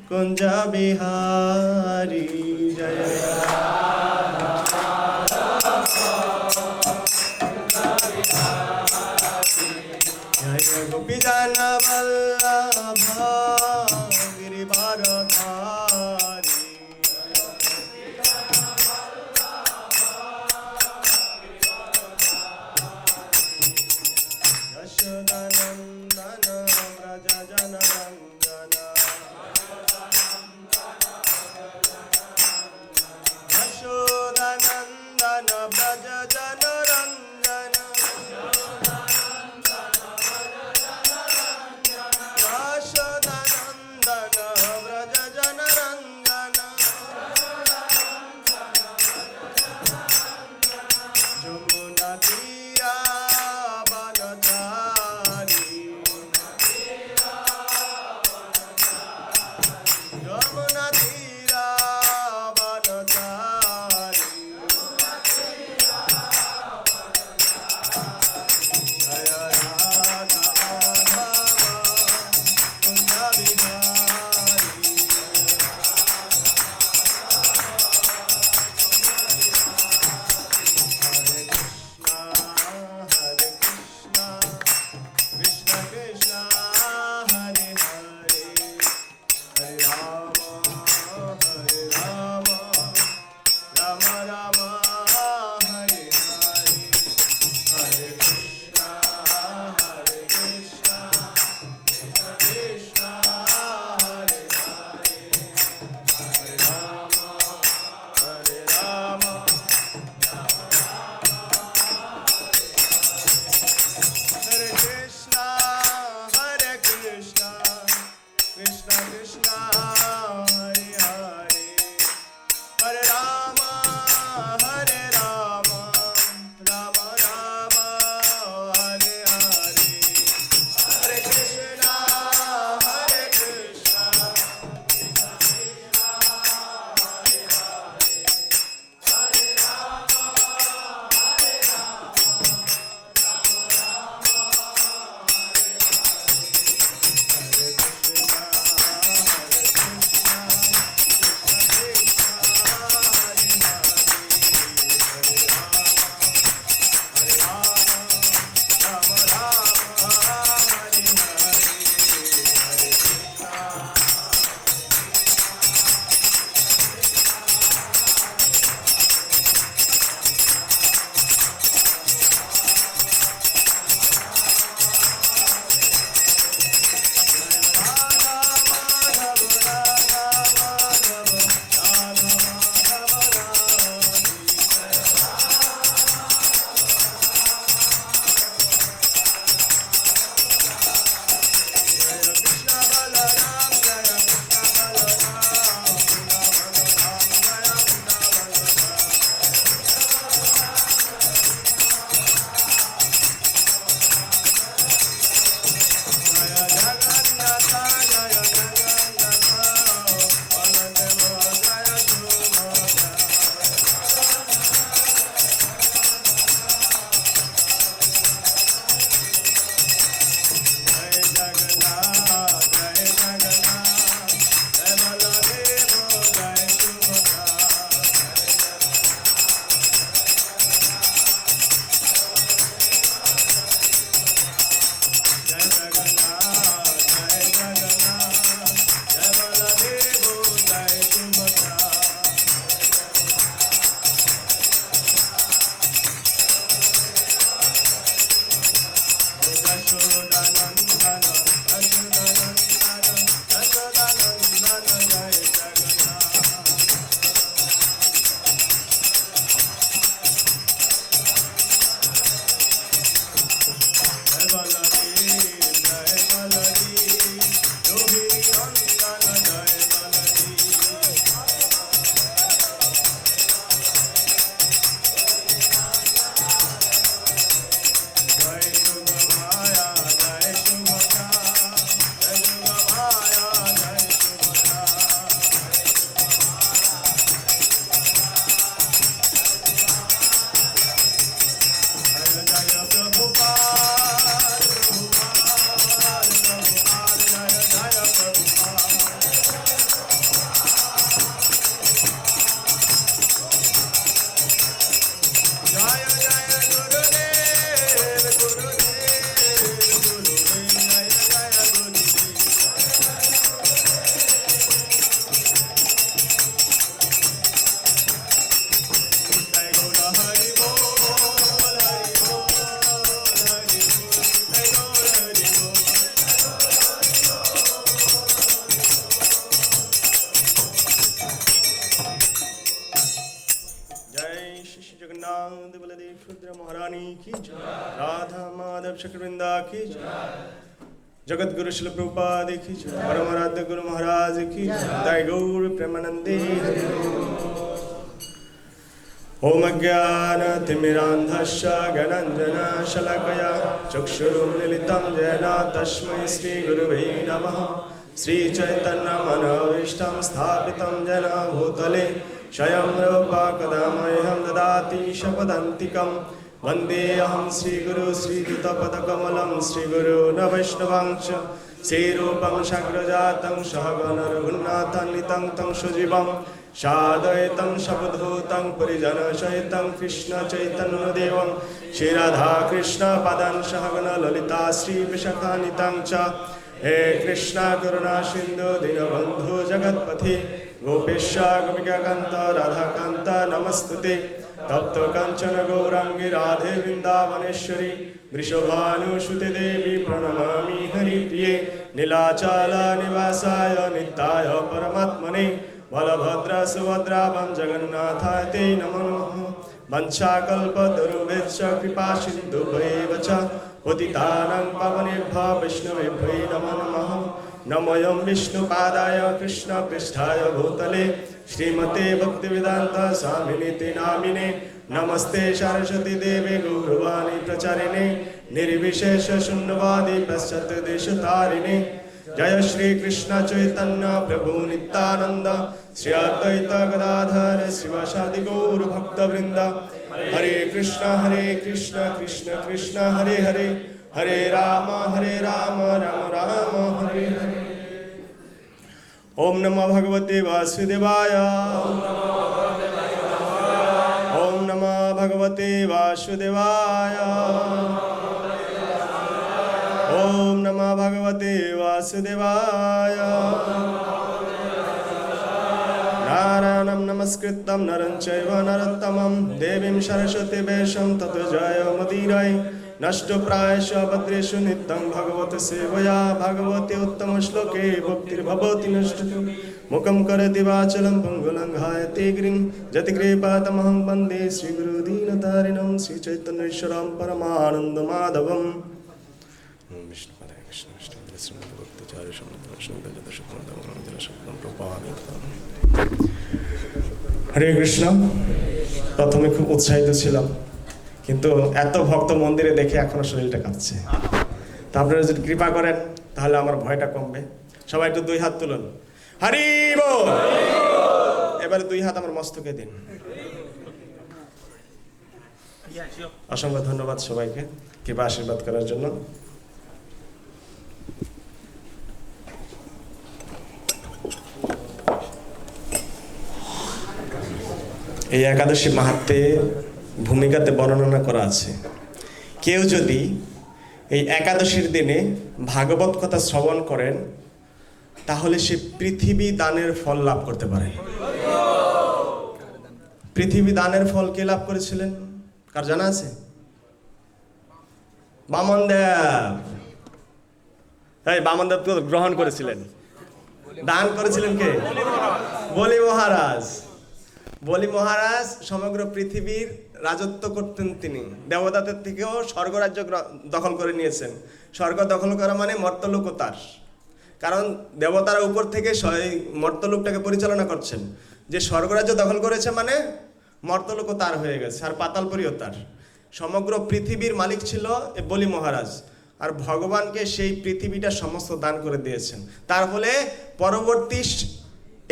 कुंज बिहारी जय जय गोपीजन वल्लभ गिरिवरधारी यशोदानंदन व्रज जनरंजन यशोदानंदन बलदेव शुद्र महारानी की जय, राधा माधव शक्रवृंदा की जय, जगत गुरु शिल प्रभुपाद की जय, परमाराध्य गुरु महाराज की जय, जय गौर प्रेमानंदे हरि ओम अज्ञानतिमिरान्धस्य ज्ञानाञ्जनशलाकया चक्षुरुन्मीलितं येन तस्मै श्रीगुरुवे नमः। श्रीचैतन्यमनोभीष्टं स्थापितं येन भूतले स्वयं रूपा कदा मह्यं ददाति शपदन्तिकं वन्देऽहं श्रीगुरु श्रीयुतपदकमलं श्रीगुरून् वैष्णवांश्च श्रीरूपं साग्रजातं सहगण रघुनाथान्वितं तं सुजीवं साद्वैतं सवधूतं परिजनसहितं कृष्णचैतन्यदेवं श्रीराधाकृष्णपादान् सहगण ललिता श्रीविशाखान्वितं च हे कृष्ण करुणा सिन्धु दीनबन्धु जगत्पथे गोपेश गोपिकान्त राधाकान्त नमस्तुते तप्त काञ्चन गौराङ्गी राधे वृन्दावनेश्वरी वृषभानुसुते देवी प्रणमामि हरिप्रिये नीलाचल निवासाय नित्याय परमात्मने बलभद्र सुभद्रा वं जगन्नाथाय ते नमो नमः। वंशाकल्पतरुभ्यश्च कृपा सिन्धुभ्यैव च पतितानां पावनेभ्यो वैष्णवेभ्यो नमो नमः। नमोऽयं विष्णुपादाय कृष्णपृष्ठाय भूतले श्रीमते भक्तिवेदान्त स्वामिनिति नामिने नमस्ते सरस्वती देवे गौरवाणी प्रचारिणे निर्विशेष शून्यवादी पाश्चात्यदेशतारिणे जय श्री कृष्ण चैतन्य प्रभु नित्यानंद श्री अद्वैत गदाधर शिवासादि गौर भक्तवृंद हरे कृष्ण कृष्ण कृष्ण हरे हरे हरे राम राम राम हरे हरे। ओम नमो भगवते वासुदेवाय ओम नमो भगवते वासुदेवाय ओम नमो भगवते वासुदेवाय। नारायणं नमस्कृतं नरं चैव नरोत्तमं देवीं सरस्वतीं व्यासं ततो जयमुदीरये नष्टप्रायेषु भद्रेषु नित्यं भगवत सेवया भगवते उत्तमश्लोके भक्तिर्भवति नष्टतु मुखं करोति वाचालं पङ्गुलङ्घायते गिरिं यतिकृपातमहं वन्दे श्रीगुरुदीनतारिणं श्रीचैतन्येश्वरं परमानन्दमाधवम्। হরে কৃষ্ণ। প্রথমে খুব উৎসাহিত ছিলাম, কিন্তু এত ভক্ত মন্দিরে দেখে এখনো শরীরটা কাঁপছে। তা আপনারা যদি কৃপা করেন তাহলে আমার ভয়টা কমবে। সবাই একটু দুই হাত তুলুন, হরি বল। এবারে দুই হাত আমার মস্তকে দিন। অসংখ্য ধন্যবাদ সবাইকে কৃপা আশীর্বাদ করার জন্য। এই একাদশী মাহাত্ম্যে ভূমিকাতে বর্ণনা করা আছে, কেউ যদি এই একাদশীর দিনে ভাগবত কথা শ্রবণ করেন তাহলে সে পৃথিবী দানের ফল লাভ করতে পারে। পৃথিবী দানের ফল কে লাভ করেছিলেন কার জানা আছে? বামনদেব। তাই বামনদেব তো গ্রহণ করেছিলেন, দান করেছিলেন কে? বলি মহারাজ। বলি মহারাজ সমগ্র পৃথিবীর রাজত্ব করতেন তিনি। দেবতাদের থেকেও স্বর্গরাজ্য দখল করে নিয়েছেন। স্বর্গ দখল করা মানে মর্তলোকও তার, কারণ দেবতারা উপর থেকে মর্তলোকটাকে পরিচালনা করছেন। যে স্বর্গরাজ্য দখল করেছে মানে মর্তলোকও তার হয়ে গেছে, আর পাতালপুরীও তার। সমগ্র পৃথিবীর মালিক ছিল বলি মহারাজ, আর ভগবানকে সেই পৃথিবীটা সমস্ত দান করে দিয়েছেন। তার ফলে পরবর্তী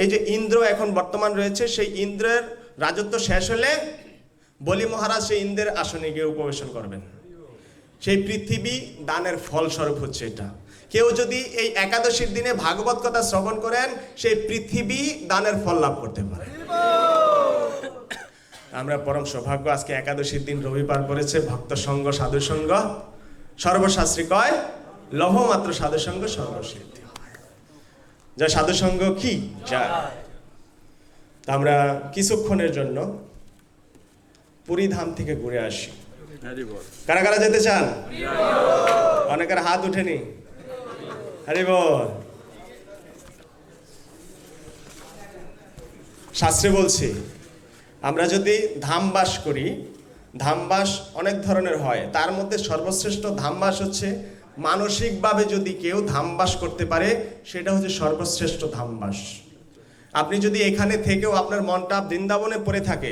এই যে ইন্দ্র এখন বর্তমান রয়েছে, সেই ইন্দ্রের রাজত্ব শেষ হলে বলি মহারাজ সেই ইন্দ্রের আসনে গিয়ে উপবেশন করবেন। সেই পৃথিবী দানের ফলস্বরূপ হচ্ছে এটা। কেউ যদি এই একাদশীর দিনে ভাগবত কথা শ্রবণ করেন সেই পৃথিবী দানের ফল লাভ করতে পারে। আমরা পরম সৌভাগ্য, আজকে একাদশীর দিন রবিবার পড়েছে। ভক্ত সঙ্গ সাধু সঙ্গ সর্বশাস্ত্রী কয়, লভ মাত্র সাধু সঙ্গ সর্বসিদ্ধি। যা সাধু সঙ্গ কি যা। আমরা কিছুক্ষণের জন্য পুরী ধাম থেকে ঘুরে আসি। কারা কারা যেতে চান? অনেকের হাত উঠেনি। হরি বল। শাস্ত্রে বলছি আমরা যদি ধাম বাস করি ধামবাস অনেক ধরনের হয়, তার মধ্যে সর্বশ্রেষ্ঠ ধামবাস হচ্ছে মানসিকভাবে যদি কেউ ধামবাস করতে পারে সেটা হচ্ছে সর্বশ্রেষ্ঠ ধামবাস। আপনি যদি এখানে থেকেও আপনার মনটা বৃন্দাবনে পড়ে থাকে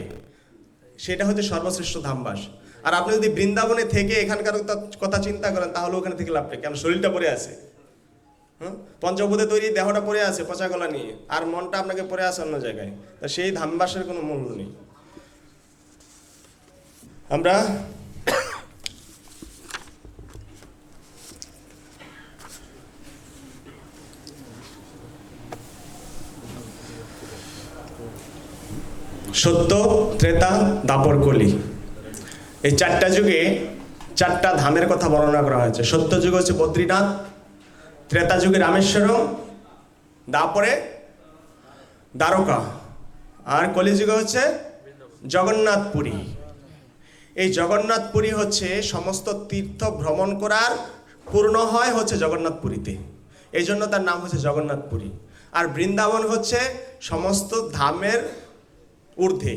সেটা হচ্ছে সর্বশ্রেষ্ঠ ধামবাস। আর আপনি যদি বৃন্দাবনে থেকে এখানকার কথা চিন্তা করেন তাহলে ওখানে থেকে লাভ নেই, কেন শরীরটা পড়ে আছে, পঞ্চভূতে তৈরি দেহটা পড়ে আছে পচা গলা নিয়ে, আর মনটা আপনাকে পড়ে আছে অন্য জায়গায়, তা সেই ধামবাসের কোনো মূল্য নেই। আমরা সত্য, ত্রেতা, দাপর, কলি, এই চারটা যুগে চারটা ধামের কথা বর্ণনা করা হয়েছে। সত্য যুগ হচ্ছে বদ্রীনাথ, ত্রেতা যুগে রামেশ্বরম, দাপরে দ্বারকা, আর কলিযুগে হচ্ছে জগন্নাথপুরী। এই জগন্নাথপুরী হচ্ছে সমস্ত তীর্থ ভ্রমণ করার পূর্ণ হয় হচ্ছে জগন্নাথপুরীতে, এই জন্য তার নাম হচ্ছে জগন্নাথপুরী। আর বৃন্দাবন হচ্ছে সমস্ত ধামের ঊর্ধ্বে,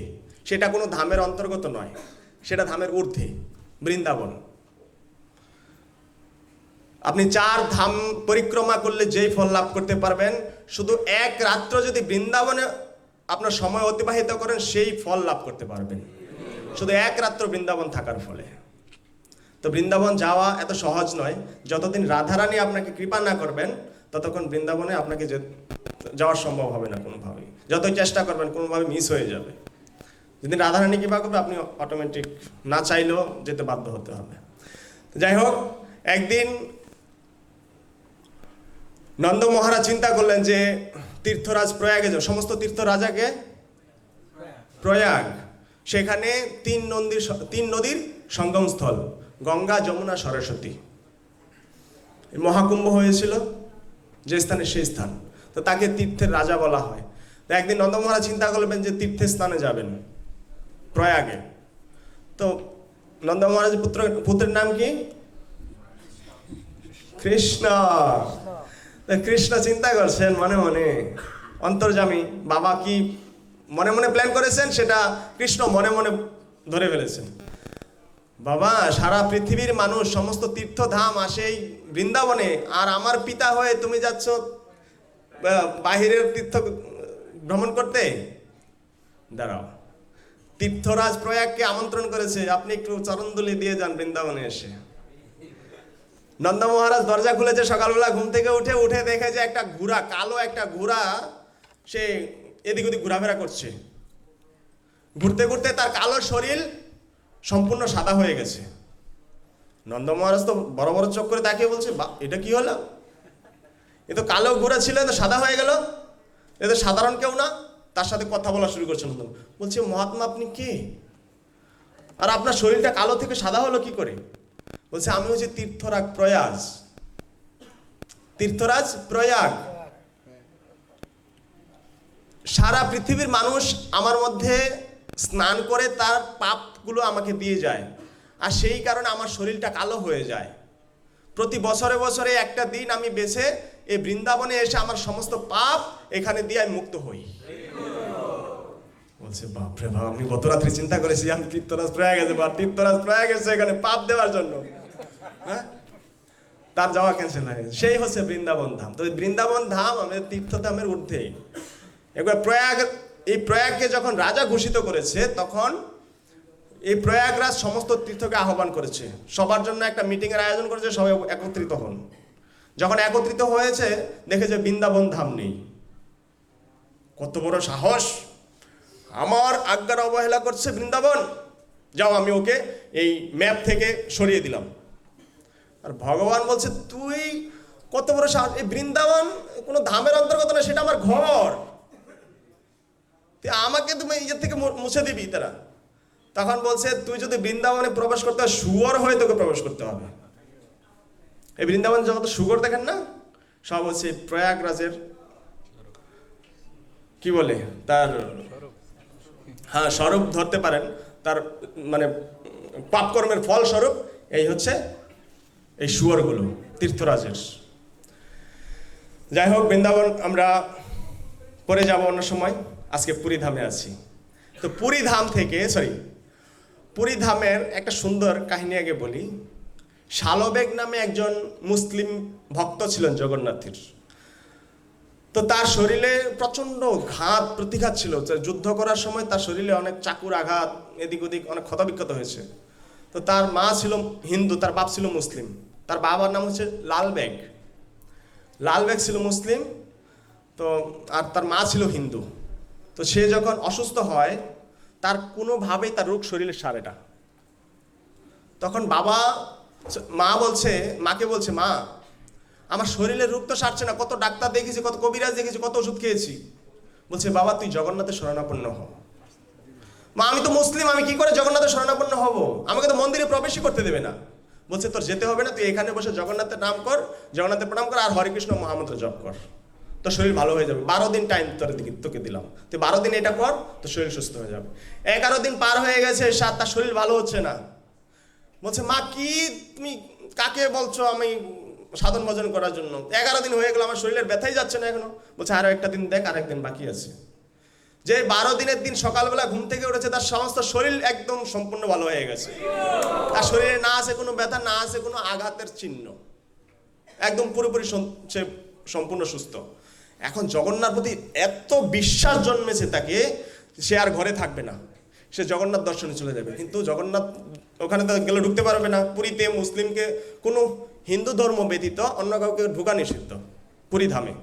সেটা কোনো ধামের অন্তর্গত নয়, সেটা ধামের ঊর্ধ্বে বৃন্দাবন। আপনি 4 ধাম পরিক্রমা করলে যেই ফল লাভ করতে পারবেন, শুধু এক রাত্র যদি বৃন্দাবনে আপনার সময় অতিবাহিত করেন সেই ফল লাভ করতে পারবেন, শুধু এক রাত্র বৃন্দাবন থাকার ফলে। তো বৃন্দাবন যাওয়া এত সহজ নয়, যতদিন রাধারানী আপনাকে কৃপা না করবেন ততক্ষণ বৃন্দাবনে আপনাকে যাওয়া সম্ভব হবে না কোনোভাবেই। যতই চেষ্টা করবেন কোনোভাবে মিস হয়ে যাবে। যদি রাধারানী কৃপা করবে আপনি অটোমেটিক না চাইলেও যেতে বাধ্য হতে হবে। যাই হোক, একদিন নন্দ মহারাজ চিন্তা করলেন যে তীর্থরাজ প্রয়াগে যাও, সমস্ত তীর্থ রাজাকে প্রয়াগ, সেখানে 3 নদীর সঙ্গমস্থল, গঙ্গা, যমুনা, সরস্বতী। মহাকুম্ভ হয়েছিল যে স্থানে, সেই স্থান, তো তাকে তীর্থের রাজা বলা হয়। তো একদিন নন্দ মহারাজ চিন্তা করবেন যে তীর্থের স্থানে যাবেন প্রয়াগে। তো নন্দ মহারাজের পুত্রের নাম কি? কৃষ্ণ। কৃষ্ণ চিন্তা করছেন মনে মনে, অন্তর্যামী বাবা কি মনে মনে প্ল্যান করেছেন সেটা কৃষ্ণ মনে মনে ধরে ফেলেছেন। বাবা, সারা পৃথিবীর মানুষ সমস্ত তীর্থধাম আসে বৃন্দাবনে, আর আমার পিতা হয়ে তুমি যাচ্ছ বাহিরের তীর্থ ভ্রমণ করতে? দাঁড়াও, তীর্থরাজ প্রয়াগকে আমন্ত্রণ করেছে, আপনি একটু চরণদুলি দিয়ে যান বৃন্দাবনে এসে। নন্দ মহারাজ দরজা খুলেছে সকালবেলা ঘুম থেকে উঠে দেখে যে একটা ঘোড়া, কালো একটা ঘোড়া, সে এদিক ওদিক ঘোরাফেরা করছে। ঘুরতে ঘুরতে তার কালো শরীর সম্পূর্ণ সাদা হয়ে গেছে। নন্দ মহারাজ তো বড় বড় চোখ করে তাকিয়ে বলছে, বা এটা কি হলো? এ তো কালো ঘোড়া ছিল, এ তো সাদা হয়ে গেল, এ তো সাধারণ কেউ না। তার সাথে কথা বলা শুরু করছে নন্দ, বলছে মহাত্মা আপনি কে, আর আপনার শরীরটা কালো থেকে সাদা হলো কি করে? বলছে আমি হচ্ছে তীর্থরাজ প্রয়াগ। সারা পৃথিবীর মানুষ আমার মধ্যে স্নান করে তার পাপগুলো আমাকে দিয়ে যায়, আর সেই কারণে আমার শরীরটা কালো হয়ে যায়। প্রতি বছরে বছরে একটা দিন আমি বেছে এই বৃন্দাবনে এসে আমার সমস্ত পাপ এখানে দিয়ে আমি মুক্ত হই। বলছে বাপরে বাপ, আমি গত রাত্রে চিন্তা করেছি আমি তীর্থরাজ প্রয়াগ গেছে, বা তীর্থরাজ প্রয়াগ গেছে এখানে পাপ দেওয়ার জন্য, হ্যাঁ, তার যাওয়া ক্যান্সেল হয়ে গেছে। সেই হচ্ছে বৃন্দাবন ধাম। তো বৃন্দাবন ধাম আমাদের তীর্থধামের ঊর্ধ্বে। একবার এই প্রয়াগকে যখন রাজা ঘোষিত করেছে, তখন এই প্রয়াগরাজ সমস্ত তীর্থকে আহ্বান করেছে, সবার জন্য একটা মিটিং এর আয়োজন করেছে, সবাই একত্রিত হন। যখন একত্রিত হয়েছে দেখে যে বৃন্দাবন ধাম নেই। কত বড় সাহস, আমার আজ্ঞার অবহেলা করছে বৃন্দাবন, যাও আমি ওকে এই ম্যাপ থেকে সরিয়ে দিলাম। আর ভগবান বলছে তুই কত বড় সাহস, এই বৃন্দাবন কোনো ধামের অন্তর্গত না, সেটা আমার ঘর, আমাকে তুমি নিজের থেকে মুছে দিবি তারা। তখন বলছে তুই যদি বৃন্দাবনে প্রবেশ করতে হয় শুয়োর হয়ে তোকে প্রবেশ করতে হবে। এই বৃন্দাবন যত শুয়োর দেখেন না, সব হচ্ছে প্রয়াগরাজের কি বলে তার, হ্যাঁ, স্বরূপ ধরতে পারেন, তার মানে পাপকর্মের ফল স্বরূপ এই হচ্ছে এই শুয়োরগুলো তীর্থরাজের। যাই হোক, বৃন্দাবন আমরা পরে যাব অন্য সময়, আজকে পুরী ধামে আছি। তো পুরী ধাম থেকে পুরী ধামের একটা সুন্দর কাহিনী আগে বলি। শালবেগ নামে একজন মুসলিম ভক্ত ছিলেন জগন্নাথের। তো তার শরীরে প্রচণ্ড ঘাত প্রতিঘাত ছিল। যুদ্ধ করার সময় তার শরীরে অনেক চাকুর আঘাত, এদিক ওদিক অনেক ক্ষতবিক্ষত হয়েছে। তো তার মা ছিল হিন্দু, তার বাপ ছিল মুসলিম। তার বাবার নাম হচ্ছে লালবেগ। লালবেগ ছিল মুসলিম, তো আর তার মা ছিল হিন্দু। তো সে যখন অসুস্থ হয়, তার কোনোভাবেই তার রোগ শরীরে সারে না। তখন মাকে বলছে, মা আমার শরীরের রোগ তো সারছে না, কত ডাক্তার দেখেছি, কত কবিরাজ দেখেছি, কত ওষুধ খেয়েছি। বলছে, বাবা তুই জগন্নাথের শরণাপন্ন হ। মা আমি তো মুসলিম, আমি কি করে জগন্নাথের শরণাপন্ন হব? আমাকে তো মন্দিরে প্রবেশই করতে দেবে না। বলছে, তোর যেতে হবে না, তুই এখানে বসে জগন্নাথের নাম কর, জগন্নাথের প্রণাম কর, আর হরে কৃষ্ণ মহামন্ত্র জপ কর, তোর শরীর ভালো হয়ে যাবে। 12 দিন টাইম তোকে দিলাম, তুই 12 দিন এটা কর, তোর শরীর সুস্থ হয়ে যাবে। 11 দিন পার হয়ে গেছে, তার শরীর ভালো হচ্ছে না। বলছে, মা কি তুমি কাকে বলছো আমি সাধন ভজন করার জন্য? 11 দিন হয়ে গেল, আমার শরীরের ব্যথাই যাচ্ছে না এখনো। বলছে, আরো একটা দিন দেখ, আর একদিন বাকি আছে। যে 12 দিনের দিন সকালবেলা ঘুম থেকে উঠেছে, তার সমস্ত শরীর একদম সম্পূর্ণ ভালো হয়ে গেছে। তার শরীরে না আছে কোনো ব্যথা, না আছে কোনো আঘাতের চিহ্ন, একদম পুরোপুরি সে সম্পূর্ণ সুস্থ। এখন জগন্নাথ প্রতি এত বিশ্বাস জন্মেছে তাকে, সে আর ঘরে থাকবে না, সে জগন্নাথ দর্শনে চলে যাবে। কিন্তু জগন্নাথ ওখানে তো গেলে ঢুকতে পারবে না। পুরীতে মুসলিমকে কোনো হিন্দু ধর্ম ব্যতীত অন্য কাউকে ঢুকা নিষিদ্ধ পুরী ধামে।